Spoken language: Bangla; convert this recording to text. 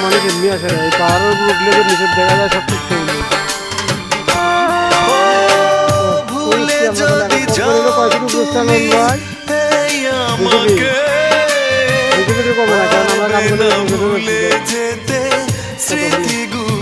মানুষ এমনি আসে না, এই পাহাড়ের উপর উঠলে যে নিচে দেখা যায় সব কিছু ভুলে যদি যাও তুমি আমাকে কবে না, কারণ আমরা কাম হবে করে না ভুলে যেতে স্মৃতিগুলো